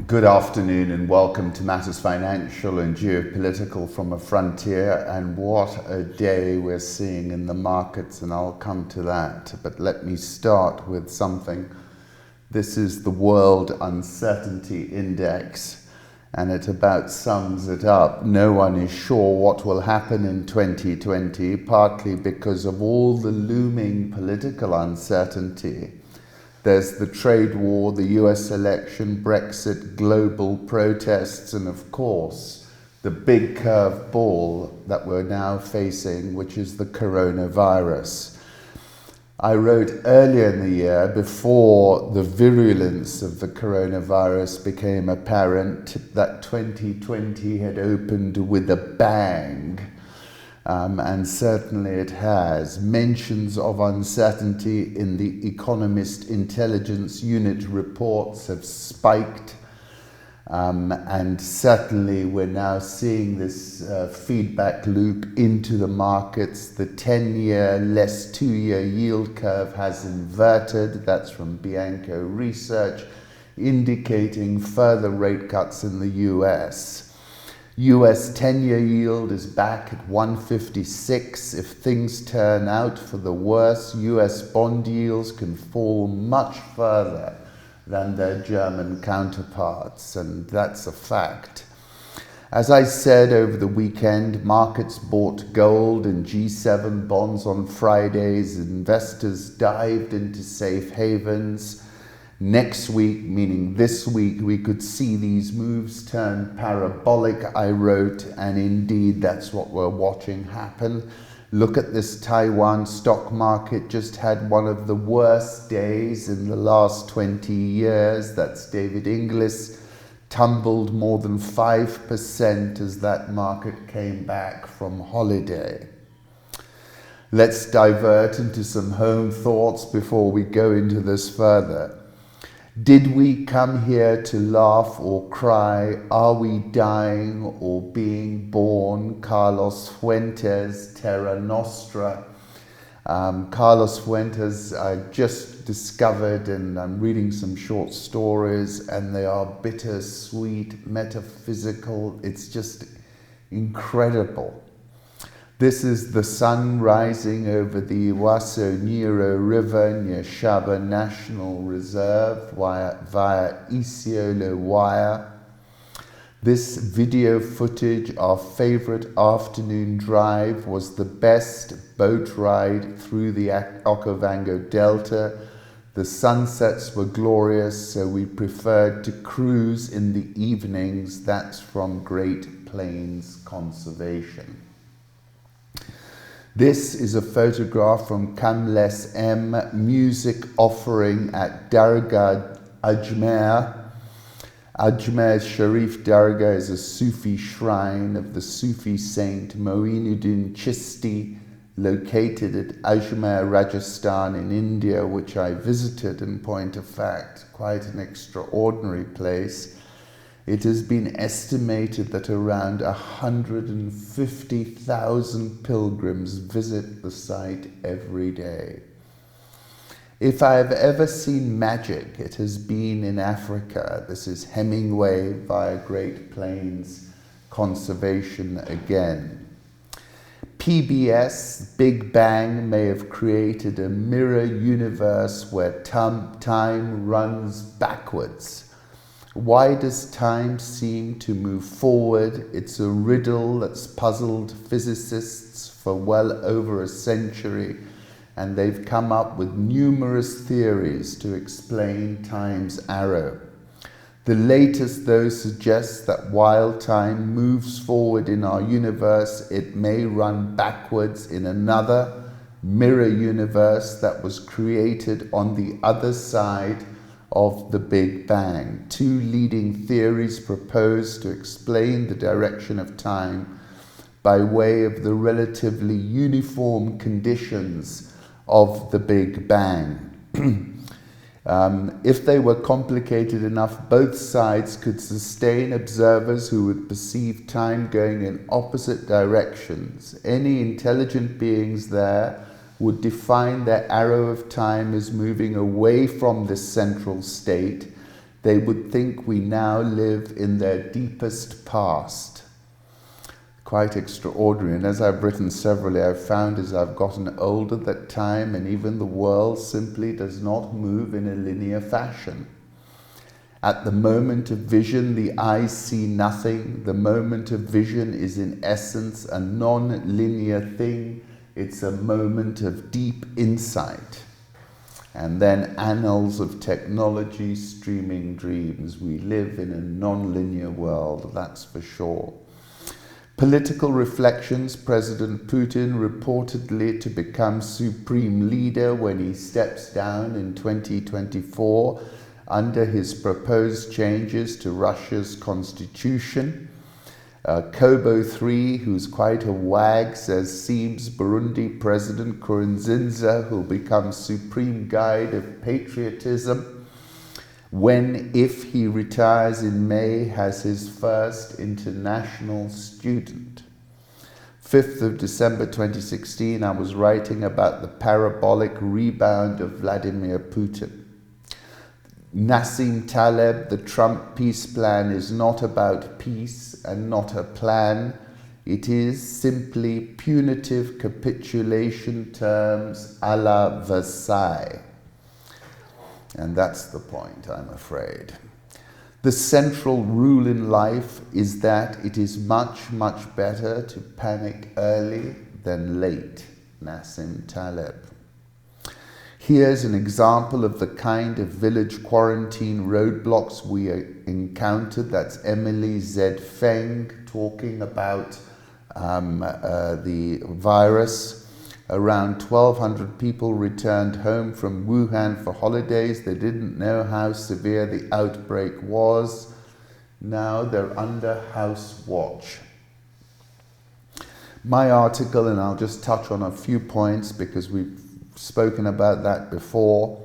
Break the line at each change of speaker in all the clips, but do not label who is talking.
Good afternoon and welcome to Matters Financial and Geopolitical from a Frontier. And what a day we're seeing in the markets, and I'll come to that. But let me start with something. This is the World Uncertainty Index, and it about sums it up. No one is sure what will happen in 2020, partly because of all the looming political uncertainty. There's the trade war, the US election, Brexit, global protests, and of course, the big curve ball that we're now facing, which is the coronavirus. I wrote earlier in the year, before the virulence of the coronavirus became apparent, that 2020 had opened with a bang. And certainly it has. Mentions of uncertainty in the Economist Intelligence Unit reports have spiked, and certainly we're now seeing this feedback loop into the markets. The 10-year less 2-year yield curve has inverted. That's from Bianco Research, indicating further rate cuts in the US. US 10-year yield is back at 156. If things turn out for the worse, US bond yields can fall much further than their German counterparts, and that's a fact. As I said over the weekend, markets bought gold and G7 bonds on Fridays. Investors dived into safe havens. Next week, meaning this week, we could see these moves turn parabolic, I wrote, and indeed that's what we're watching happen. Look at this Taiwan stock market, just had one of the worst days in the last 20 years. That's David Inglis, tumbled more than 5% as that market came back from holiday. Let's divert into some home thoughts before we go into this further. Did we come here to laugh or cry? Are we dying or being born? Carlos Fuentes, Terra Nostra. Carlos Fuentes, I just discovered, and I'm reading some short stories, and they are bittersweet, metaphysical. It's just incredible. This is the sun rising over the Iwaso Niro River near Shaba National Reserve via Isiolo Wire. This video footage, our favorite afternoon drive, was the best boat ride through the Okavango Delta. The sunsets were glorious, so we preferred to cruise in the evenings. That's from Great Plains Conservation. This is a photograph from Kamles M, music offering at Dargah Ajmer. Ajmer Sharif Dargah is a Sufi shrine of the Sufi saint Moinuddin Chisti, located at Ajmer, Rajasthan in India, which I visited in point of fact. Quite an extraordinary place. It has been estimated that around 150,000 pilgrims visit the site every day. If I have ever seen magic, it has been in Africa. This is Hemingway via Great Plains Conservation again. PBS, Big Bang, may have created a mirror universe where time runs backwards. Why does time seem to move forward? It's a riddle that's puzzled physicists for well over a century, and they've come up with numerous theories to explain time's arrow. The latest, though, suggests that while time moves forward in our universe, it may run backwards in another mirror universe that was created on the other side of the Big Bang. Two leading theories proposed to explain the direction of time by way of the relatively uniform conditions of the Big Bang. If they were complicated enough, both sides could sustain observers who would perceive time going in opposite directions. Any intelligent beings there would define their arrow of time as moving away from this central state, they would think we now live in their deepest past. Quite extraordinary. And as I've written severally, I've found as I've gotten older that time and even the world simply does not move in a linear fashion. At the moment of vision, the eyes see nothing. The moment of vision is in essence a non-linear thing. It's a moment of deep insight. And then annals of technology, streaming dreams. We live in a non-linear world, that's for sure. Political reflections, President Putin reportedly to become supreme leader when he steps down in 2024 under his proposed changes to Russia's constitution. Kobo III, who's quite a wag, says seems Burundi President Nkurunziza, who'll become supreme guide of patriotism when, if he retires in May, has his first international student. 5th of December 2016, I was writing about the parabolic rebound of Vladimir Putin. Nassim Taleb, the Trump peace plan is not about peace and not a plan. It is simply punitive capitulation terms a la Versailles. And that's the point, I'm afraid. The central rule in life is that it is much, much better to panic early than late. Nassim Taleb. Here's an example of the kind of village quarantine roadblocks we encountered. That's Emily Z. Feng talking about the virus. Around 1,200 people returned home from Wuhan for holidays. They didn't know how severe the outbreak was. Now they're under house watch. My article, and I'll just touch on a few points because we've spoken about that before.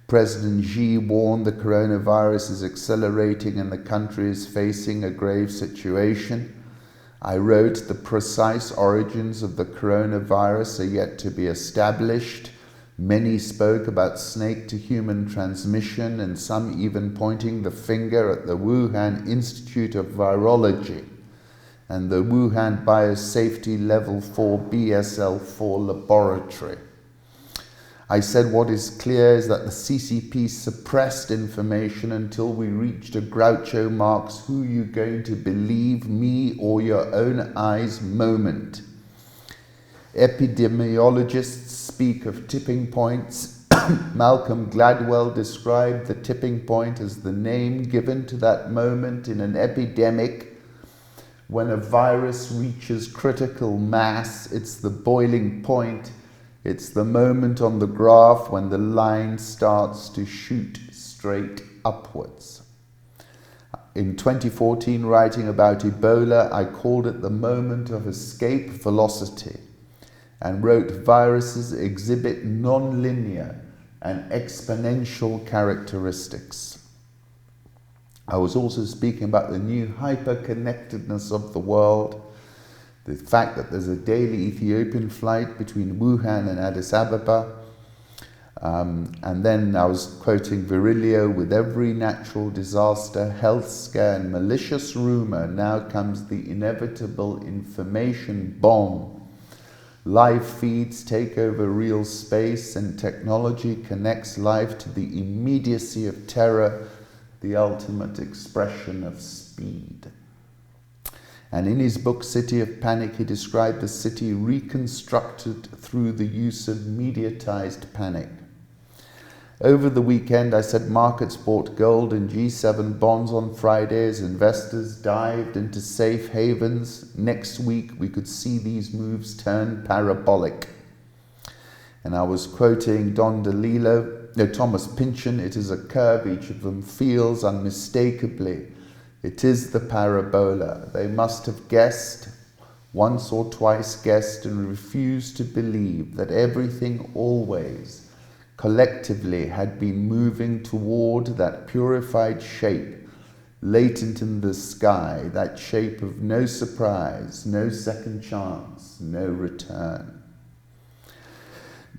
President Xi warned the coronavirus is accelerating and the country is facing a grave situation. I wrote the precise origins of the coronavirus are yet to be established. Many spoke about snake-to-human transmission and some even pointing the finger at the Wuhan Institute of Virology and the Wuhan Biosafety Level 4 BSL-4 laboratory. I said what is clear is that the CCP suppressed information until we reached a Groucho Marx who you going to believe, me or your own eyes moment. Epidemiologists speak of tipping points. Malcolm Gladwell described the tipping point as the name given to that moment in an epidemic when a virus reaches critical mass. It's the boiling point. It's the moment on the graph when the line starts to shoot straight upwards. In 2014, writing about Ebola, I called it the moment of escape velocity and wrote viruses exhibit non-linear and exponential characteristics. I was also speaking about the new hyper-connectedness of the world, the fact that there's a daily Ethiopian flight between Wuhan and Addis Ababa. And then I was quoting Virilio, with every natural disaster, health scare and malicious rumor, now comes the inevitable information bomb. Live feeds take over real space and technology connects life to the immediacy of terror, the ultimate expression of speed. And in his book, City of Panic, he described the city reconstructed through the use of mediatized panic. Over the weekend, I said markets bought gold and G7 bonds on Friday as investors dived into safe havens. Next week, we could see these moves turn parabolic. And I was quoting Thomas Pynchon, it is a curve each of them feels unmistakably. It is the parabola. They must have guessed, once or twice guessed, and refused to believe that everything always, collectively, had been moving toward that purified shape, latent in the sky, that shape of no surprise, no second chance, no return.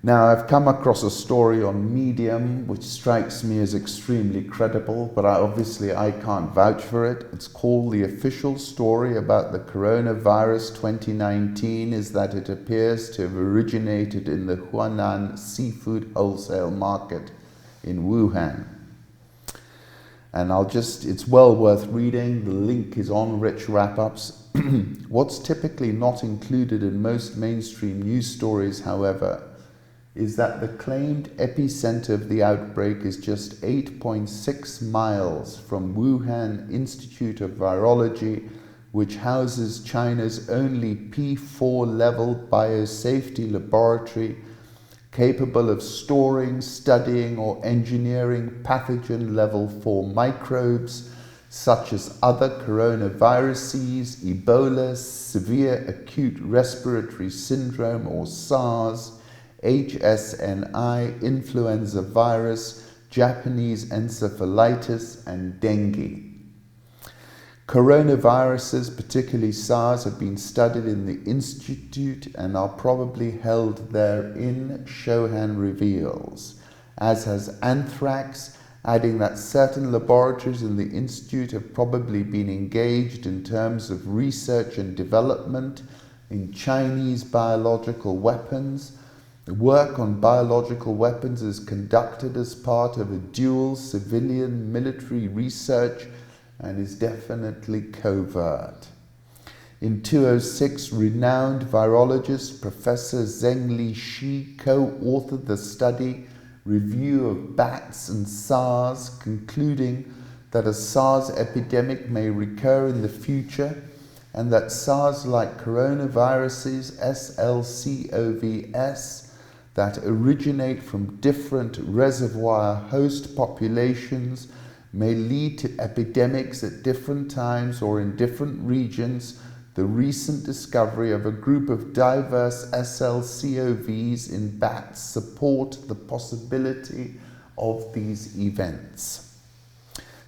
Now, I've come across a story on Medium which strikes me as extremely credible, but I can't vouch for it. It's called "The Official Story About the Coronavirus 2019 is that it appears to have originated in the Huanan seafood wholesale market in Wuhan." And it's well worth reading. The link is on Rich Wrap-Ups. What's typically not included in most mainstream news stories, however, is that the claimed epicenter of the outbreak is just 8.6 miles from Wuhan Institute of Virology, which houses China's only P4 level biosafety laboratory capable of storing, studying, or engineering pathogen level 4 microbes such as other coronaviruses, EBOLA, severe acute respiratory syndrome or SARS, HSNI, influenza virus, Japanese encephalitis, and dengue. Coronaviruses, particularly SARS, have been studied in the Institute and are probably held therein, Shohan reveals, as has anthrax, adding that certain laboratories in the Institute have probably been engaged in terms of research and development in Chinese biological weapons. The work on biological weapons is conducted as part of a dual civilian-military research and is definitely covert. In 2006, renowned virologist Professor Zheng Li Shi co-authored the study Review of Bats and SARS, concluding that a SARS epidemic may recur in the future and that SARS-like coronaviruses, SLCOVs, that originate from different reservoir host populations may lead to epidemics at different times or in different regions. The recent discovery of a group of diverse SLCOVs in bats support the possibility of these events.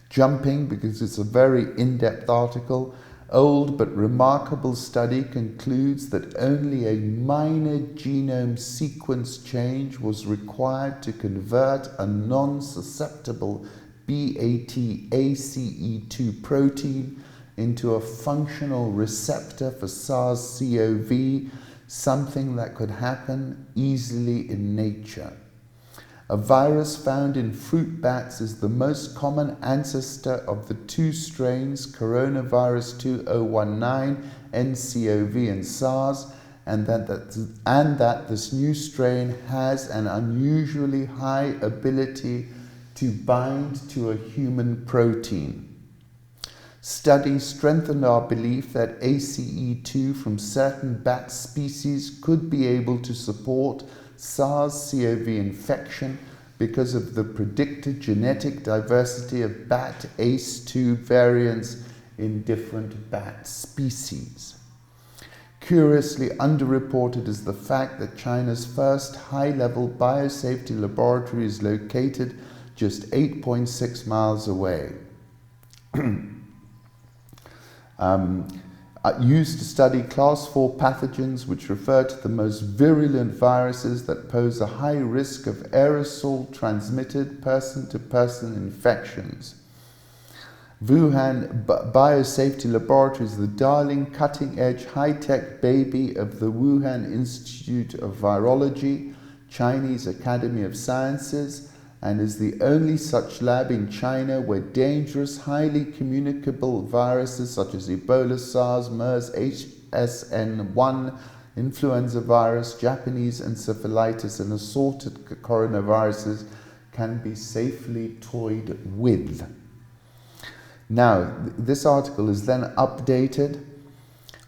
Jumping, because it's a very in-depth article, old but remarkable study concludes that only a minor genome sequence change was required to convert a non-susceptible BAT-ACE2 protein into a functional receptor for SARS-CoV, something that could happen easily in nature. A virus found in fruit bats is the most common ancestor of the two strains, coronavirus 2019, nCoV, and SARS, and that this new strain has an unusually high ability to bind to a human protein. Studies strengthened our belief that ACE2 from certain bat species could be able to support SARS-CoV infection because of the predicted genetic diversity of bat ACE2 variants in different bat species. Curiously underreported is the fact that China's first high-level biosafety laboratory is located just 8.6 miles away. Used to study class 4 pathogens which refer to the most virulent viruses that pose a high risk of aerosol transmitted person-to-person infections. Wuhan Biosafety Laboratory is the darling, cutting-edge, high-tech baby of the Wuhan Institute of Virology, Chinese Academy of Sciences, and is the only such lab in China where dangerous, highly communicable viruses such as Ebola, SARS, MERS, HSN1, influenza virus, Japanese encephalitis, and assorted coronaviruses can be safely toyed with. Now, this article is then updated.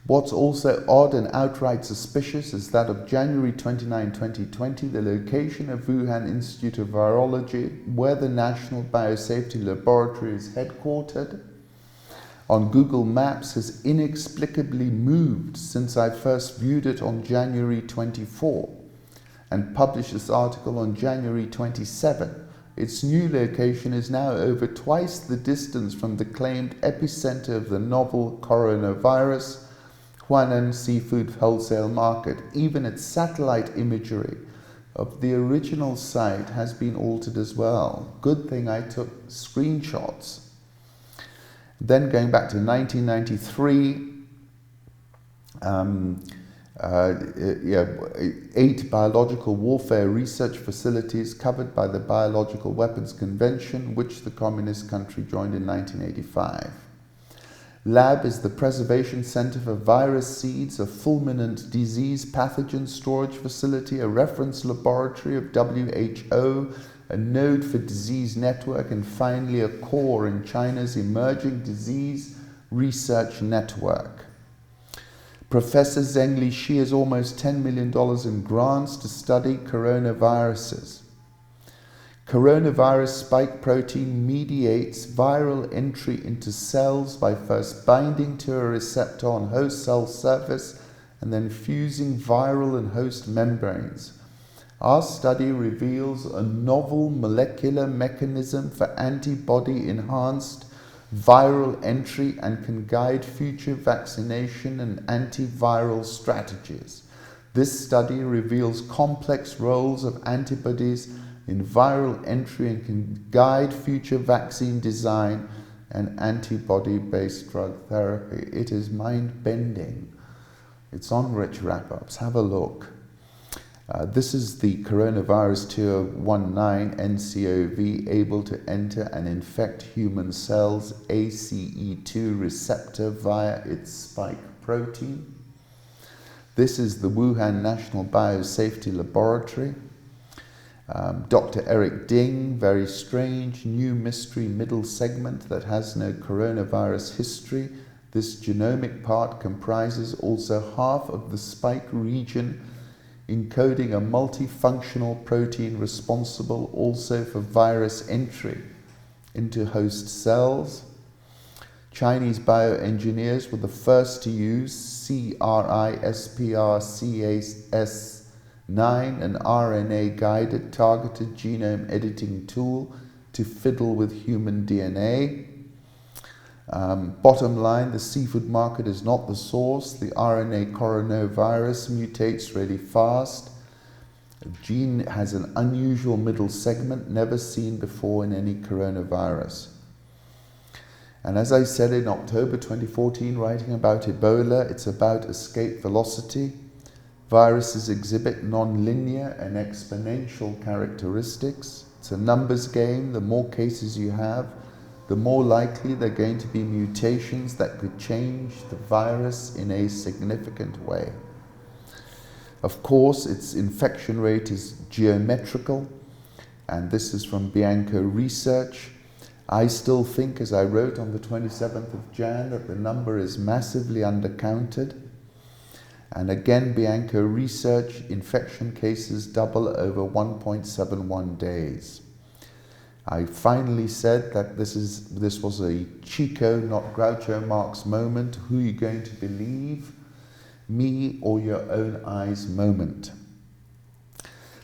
What's also odd and outright suspicious is that of January 29, 2020, the location of Wuhan Institute of Virology, where the National Biosafety Laboratory is headquartered, on Google Maps has inexplicably moved since I first viewed it on January 24 and published this article on January 27. Its new location is now over twice the distance from the claimed epicenter of the novel coronavirus, Huanan seafood wholesale market. Even its satellite imagery of the original site has been altered as well. Good thing I took screenshots. Then going back to 1993, 8 biological warfare research facilities covered by the Biological Weapons Convention, which the communist country joined in 1985. Lab is the Preservation Center for Virus Seeds, a fulminant disease pathogen storage facility, a reference laboratory of WHO, a node for disease network, and finally a core in China's emerging disease research network. Professor Zheng Lixi has almost $10 million in grants to study coronaviruses. Coronavirus spike protein mediates viral entry into cells by first binding to a receptor on host cell surface and then fusing viral and host membranes. Our study reveals a novel molecular mechanism for antibody-enhanced viral entry and can guide future vaccination and antiviral strategies. This study reveals complex roles of antibodies in viral entry and can guide future vaccine design and antibody-based drug therapy. It is mind-bending. It's on Rich Wrap-Ups. Have a look. This is the coronavirus 219 NCOV, able to enter and infect human cells, ACE2 receptor via its spike protein. This is the Wuhan National Biosafety Laboratory. Dr. Eric Ding, very strange, new mystery middle segment that has no coronavirus history. This genomic part comprises also half of the spike region, encoding a multifunctional protein responsible also for virus entry into host cells. Chinese bioengineers were the first to use CRISPR-Cas9, an RNA-guided targeted genome editing tool to fiddle with human DNA. Bottom line, the seafood market is not the source. The RNA coronavirus mutates really fast. The gene has an unusual middle segment never seen before in any coronavirus. And as I said in October 2014, writing about Ebola, it's about escape velocity. Viruses exhibit non-linear and exponential characteristics. It's a numbers game. The more cases you have, the more likely there are going to be mutations that could change the virus in a significant way. Of course, its infection rate is geometrical, and this is from Bianco Research. I still think, as I wrote on the 27th of Jan, that the number is massively undercounted. And again, Bianco Research, infection cases double over 1.71 days. I finally said that this was a Chico, not Groucho Marx moment. Who are you going to believe? Me or your own eyes moment.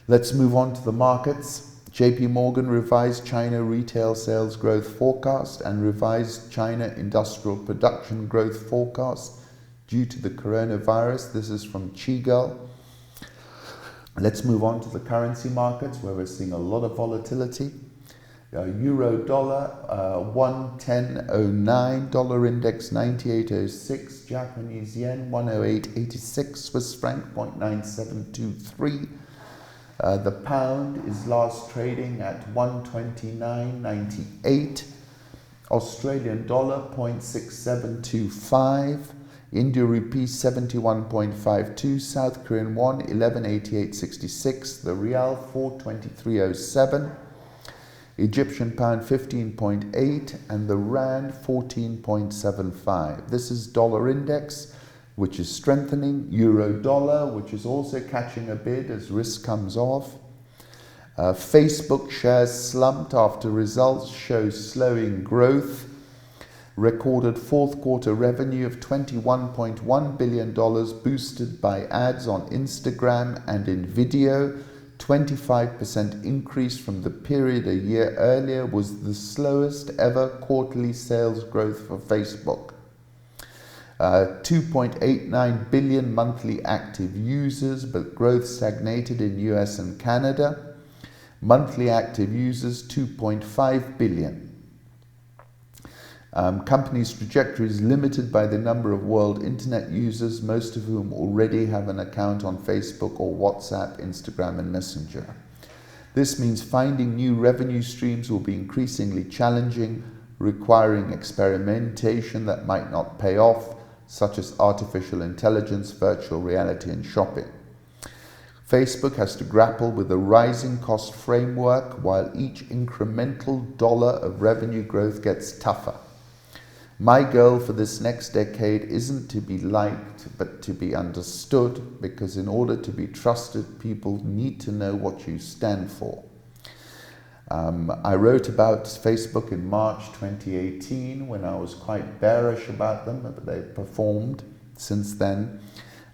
Let's move on to the markets. JP Morgan revised China retail sales growth forecast and revised China industrial production growth forecast due to the coronavirus. This is from Chigel. Let's move on to the currency markets, where we're seeing a lot of volatility. Euro dollar 110.09, dollar index 98.06, Japanese yen 108.86, Swiss franc 0.9723. The pound is last trading at 129.98, Australian dollar 0.6725, India rupee 71.52, South Korean won 1188.66, the rial 423.07, Egyptian pound 15.8, and the rand 14.75. This is dollar index, which is strengthening, euro dollar, which is also catching a bid as risk comes off. Facebook shares slumped after results show slowing growth. Recorded fourth quarter revenue of $21.1 billion, boosted by ads on Instagram and in video. 25% increase from the period a year earlier, was the slowest ever quarterly sales growth for Facebook. 2.89 billion monthly active users, but growth stagnated in US and Canada. Monthly active users, 2.5 billion. Company's trajectory is limited by the number of world internet users, most of whom already have an account on Facebook or WhatsApp, Instagram, and Messenger. This means finding new revenue streams will be increasingly challenging, requiring experimentation that might not pay off, such as artificial intelligence, virtual reality, and shopping. Facebook has to grapple with a rising cost framework while each incremental dollar of revenue growth gets tougher. My goal for this next decade isn't to be liked, but to be understood, because in order to be trusted, people need to know what you stand for. I wrote about Facebook in March 2018 when I was quite bearish about them, but they've performed since then.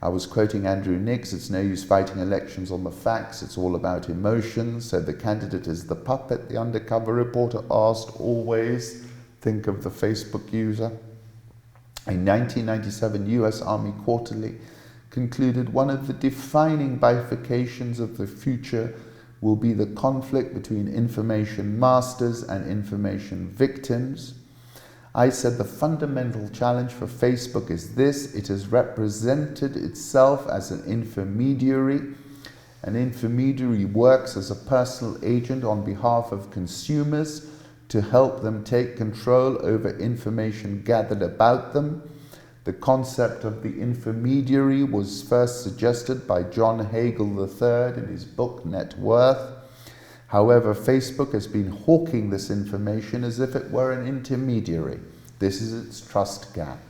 I was quoting Andrew Nix, it's no use fighting elections on the facts, it's all about emotions. So the candidate is the puppet, the undercover reporter asked, always think of the Facebook user. A 1997 US Army Quarterly concluded one of the defining bifurcations of the future will be the conflict between information masters and information victims. I said the fundamental challenge for Facebook is this: it has represented itself as an intermediary. An intermediary works as a personal agent on behalf of consumers to help them take control over information gathered about them. The concept of the intermediary was first suggested by John Hagel III in his book Net Worth. However, Facebook has been hawking this information as if it were an intermediary. This is its trust gap.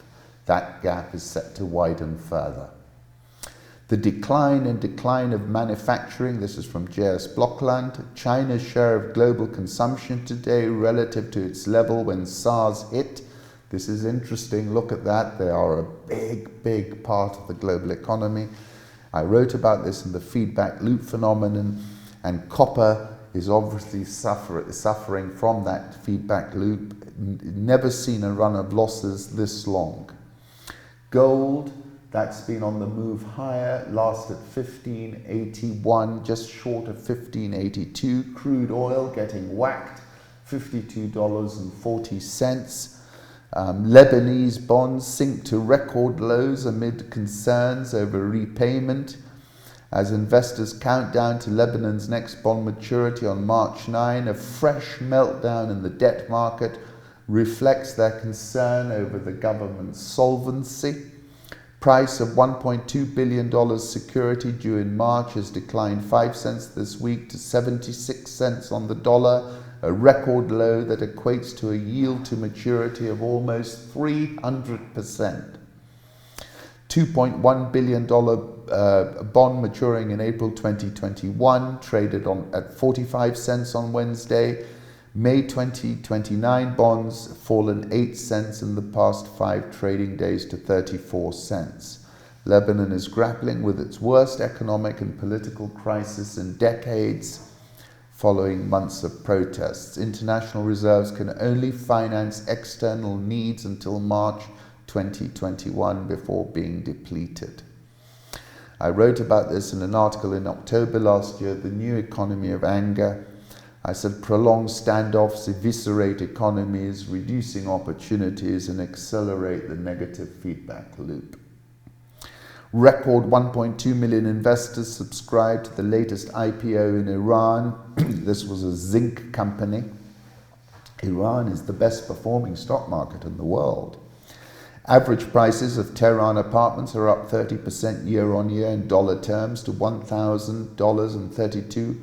That gap is set to widen further. The decline of manufacturing, this is from J.S. Blokland. China's share of global consumption today relative to its level when SARS hit. This is interesting, look at that. They are a big part of the global economy. I wrote about this in the feedback loop phenomenon, and copper is obviously suffering from that feedback loop. Never seen a run of losses this long. Gold, that's been on the move higher, last at 1581, just short of 1582. Crude oil getting whacked, $52.40. Lebanese bonds sink to record lows amid concerns over repayment as investors count down to Lebanon's next bond maturity on March 9. A fresh meltdown in the debt market reflects their concern over the government's solvency. Price of $1.2 billion security due in March has declined 5 cents this week to 76 cents on the dollar, a record low that equates to a yield to maturity of almost 300%. $2.1 billion bond maturing in April 2021, traded at 45 cents on Wednesday. May 2029 bonds fallen 8 cents in the past 5 trading days to 34 cents. Lebanon is grappling with its worst economic and political crisis in decades following months of protests. International reserves can only finance external needs until March 2021 before being depleted. I wrote about this in an article in October last year, The New Economy of Anger. I said prolonged standoffs eviscerate economies, reducing opportunities, and accelerate the negative feedback loop. Record 1.2 million investors subscribed to the latest IPO in Iran. This was a zinc company. Iran is the best performing stock market in the world. Average prices of Tehran apartments are up 30% year on year in dollar terms to $1,000.32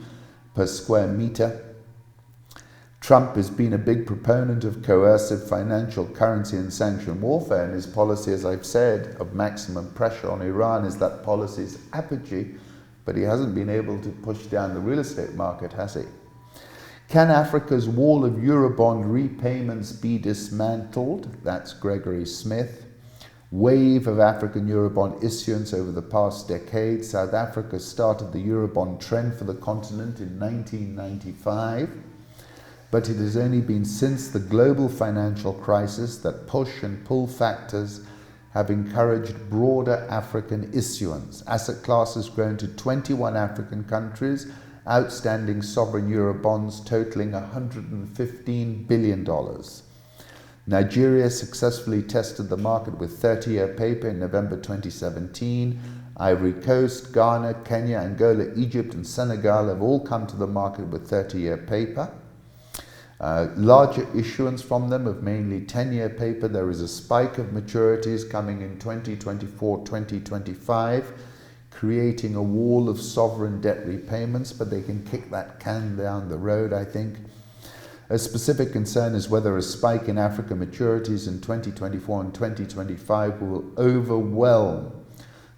per square meter. Trump has been a big proponent of coercive financial, currency and sanction warfare, and his policy, as I've said, of maximum pressure on Iran is that policy's apogee, but he hasn't been able to push down the real estate market, has he? Can Africa's wall of Eurobond repayments be dismantled? That's Gregory Smith. Wave of African Eurobond issuance over the past decade. South Africa started the Eurobond trend for the continent in 1995. But it has only been since the global financial crisis that push and pull factors have encouraged broader African issuance. Asset class has grown to 21 African countries, outstanding sovereign Eurobonds totaling $115 billion. Nigeria successfully tested the market with 30-year paper in November 2017. Ivory Coast, Ghana, Kenya, Angola, Egypt, and Senegal have all come to the market with 30-year paper. Larger issuance from them of mainly 10-year paper. There is a spike of maturities coming in 2024-2025, creating a wall of sovereign debt repayments, but they can kick that can down the road, I think. A specific concern is whether a spike in Africa maturities in 2024 and 2025 will overwhelm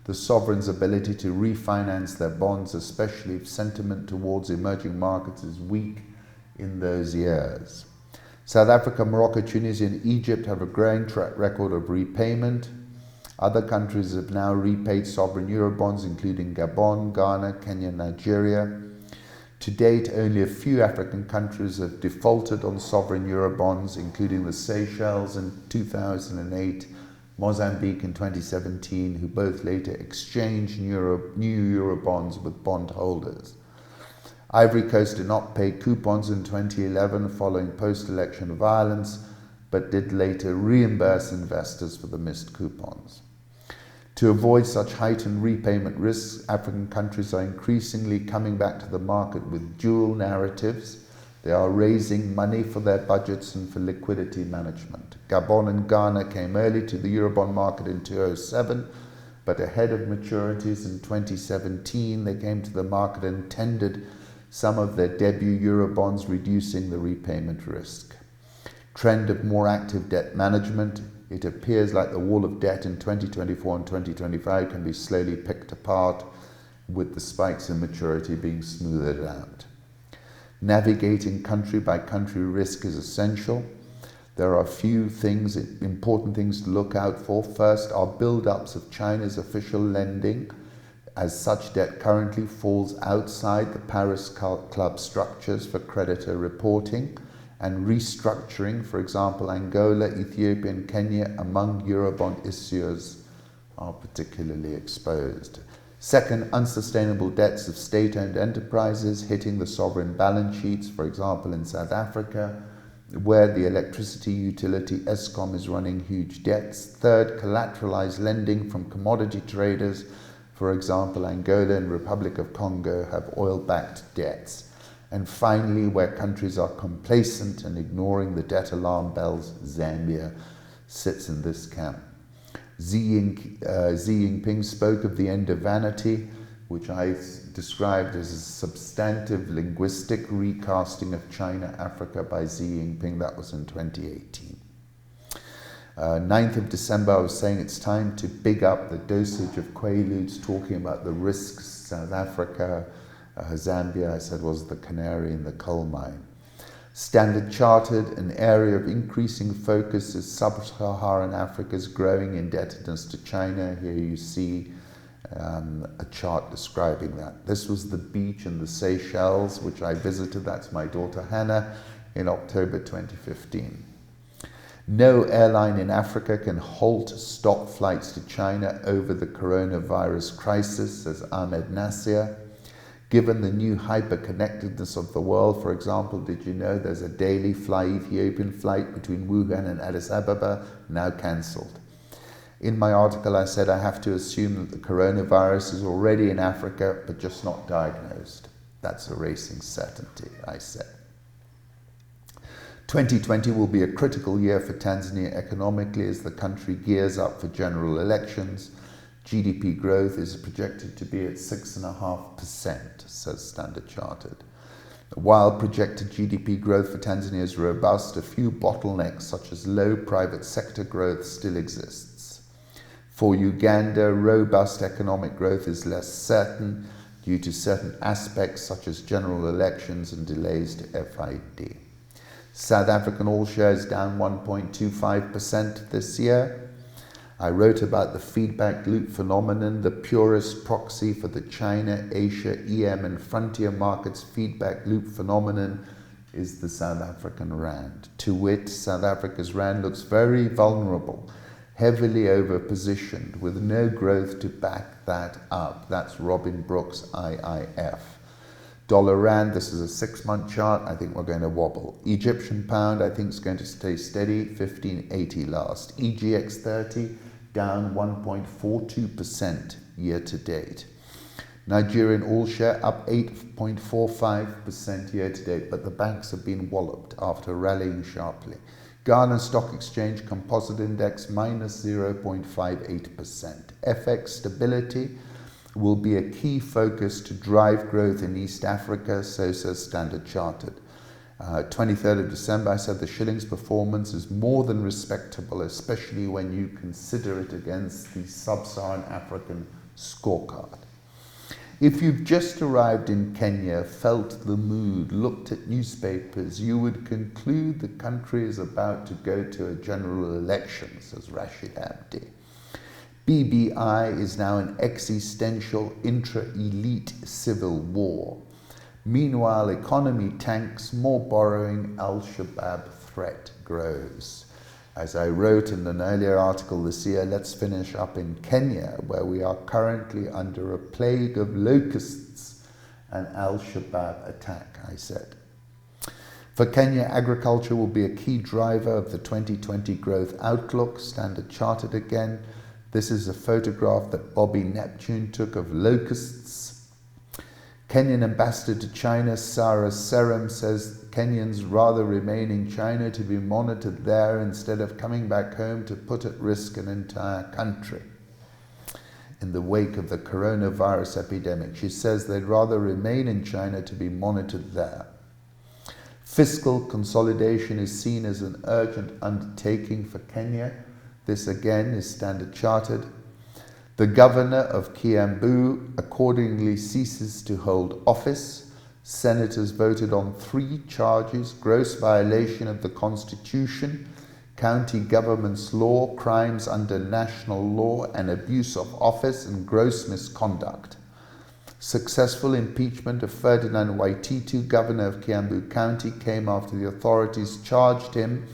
the sovereign's ability to refinance their bonds, especially if sentiment towards emerging markets is weak in those years. South Africa, Morocco, Tunisia, and Egypt have a growing track record of repayment. Other countries have now repaid sovereign Eurobonds, including Gabon, Ghana, Kenya, and Nigeria. To date, only a few African countries have defaulted on sovereign Eurobonds, including the Seychelles in 2008, Mozambique in 2017, who both later exchanged new Eurobonds with bondholders. Ivory Coast did not pay coupons in 2011 following post-election violence, but did later reimburse investors for the missed coupons. To avoid such heightened repayment risks, African countries are increasingly coming back to the market with dual narratives. They are raising money for their budgets and for liquidity management. Gabon and Ghana came early to the Eurobond market in 2007, but ahead of maturities in 2017, they came to the market and tendered some of their debut Eurobonds, reducing the repayment risk. Trend of more active debt management. It appears like the wall of debt in 2024 and 2025 can be slowly picked apart, with the spikes in maturity being smoothed out. Navigating country by country risk is essential. There are a few things, important things to look out for. First are build-ups of China's official lending, as such debt currently falls outside the Paris Club structures for creditor reporting, and restructuring, for example, Angola, Ethiopia, and Kenya among Eurobond issuers are particularly exposed. Second, unsustainable debts of state-owned enterprises hitting the sovereign balance sheets, for example, in South Africa, where the electricity utility Eskom is running huge debts. Third, collateralized lending from commodity traders, for example, Angola and Republic of Congo have oil-backed debts. And finally, where countries are complacent and ignoring the debt alarm bells, Zambia sits in this camp. Xi Jinping spoke of the end of vanity, which I described as a substantive linguistic recasting of China-Africa by Xi Jinping. That was in 2018. 9th of December, I was saying it's time to big up the dosage of quaaludes, talking about the risks. South Africa, Zambia, I said, was the canary in the coal mine. Standard Chartered, an area of increasing focus is Sub-Saharan Africa's growing indebtedness to China. Here you see a chart describing that. This was the beach in the Seychelles, which I visited. That's my daughter Hannah, in October 2015. No airline in Africa can stop flights to China over the coronavirus crisis, says Ahmed Nasir. Given the new hyper-connectedness of the world, for example, did you know there's a daily Ethiopian flight between Wuhan and Addis Ababa, now cancelled? In my article, I said I have to assume that the coronavirus is already in Africa, but just not diagnosed. That's a racing certainty, I said. 2020 will be a critical year for Tanzania economically as the country gears up for general elections. GDP growth is projected to be at 6.5%, says Standard Chartered. While projected GDP growth for Tanzania is robust, a few bottlenecks such as low private sector growth still exists. For Uganda, robust economic growth is less certain due to certain aspects such as general elections and delays to FID. South African all shares down 1.25% this year. I wrote about the feedback loop phenomenon, the purest proxy for the China, Asia, EM and frontier markets feedback loop phenomenon is the South African rand. To wit, South Africa's rand looks very vulnerable heavily overpositioned with no growth to back that up. That's Robin Brooks, IIF. Dollar Rand, this is a 6-month chart. I think we're going to wobble. Egyptian pound, I think is going to stay steady, 15.80 last. EGX30 down 1.42% year to date. Nigerian all share up 8.45% year to date, but the banks have been walloped after rallying sharply. Ghana Stock Exchange Composite Index minus 0.58%. FX stability will be a key focus to drive growth in East Africa, so says Standard Chartered. 23rd of December, I said the shilling's performance is more than respectable, especially when you consider it against the Sub-Saharan African scorecard. If you've just arrived in Kenya, felt the mood, looked at newspapers, you would conclude the country is about to go to a general election, says Rashid Abdi. BBI is now an existential intra-elite civil war. Meanwhile, economy tanks, more borrowing, Al-Shabaab threat grows. As I wrote in an earlier article this year, let's finish up in Kenya, where we are currently under a plague of locusts and Al-Shabaab attack, I said. For Kenya, agriculture will be a key driver of the 2020 growth outlook, Standard Chartered again. This is a photograph that Bobby Neptune took of locusts. Kenyan ambassador to China, Sarah Serum, says Kenyans rather remain in China to be monitored there instead of coming back home to put at risk an entire country. In the wake of the coronavirus epidemic, she says they'd rather remain in China to be monitored there. Fiscal consolidation is seen as an urgent undertaking for Kenya. This again is Standard Chartered. The governor of Kiambu accordingly ceases to hold office. Senators voted on 3 charges: gross violation of the Constitution, county government's law, crimes under national law, and abuse of office and gross misconduct. Successful impeachment of Ferdinand Waititu, governor of Kiambu County, came after the authorities charged him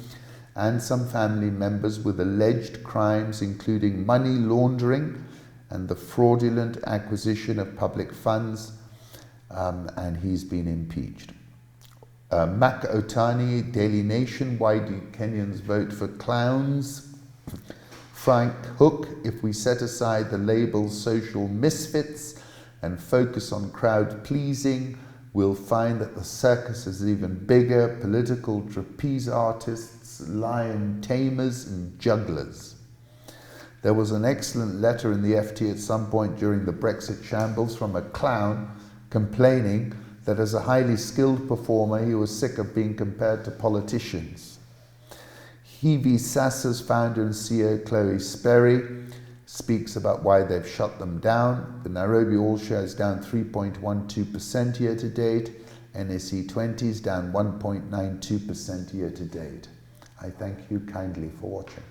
and some family members with alleged crimes including money laundering and the fraudulent acquisition of public funds, and he's been impeached. Mac Otani, Daily Nation, why do Kenyans vote for clowns? Frank Hook, if we set aside the label social misfits and focus on crowd pleasing, we'll find that the circus is even bigger: political trapeze artists, lion tamers, and jugglers. There was an excellent letter in the FT at some point during the Brexit shambles from a clown complaining that as a highly skilled performer he was sick of being compared to politicians. Hivi Sasa's founder and CEO Chloe Sperry speaks about why they've shut them down. The Nairobi All Share is down 3.12% year to date. NSE 20 is down 1.92% year to date. I thank you kindly for watching.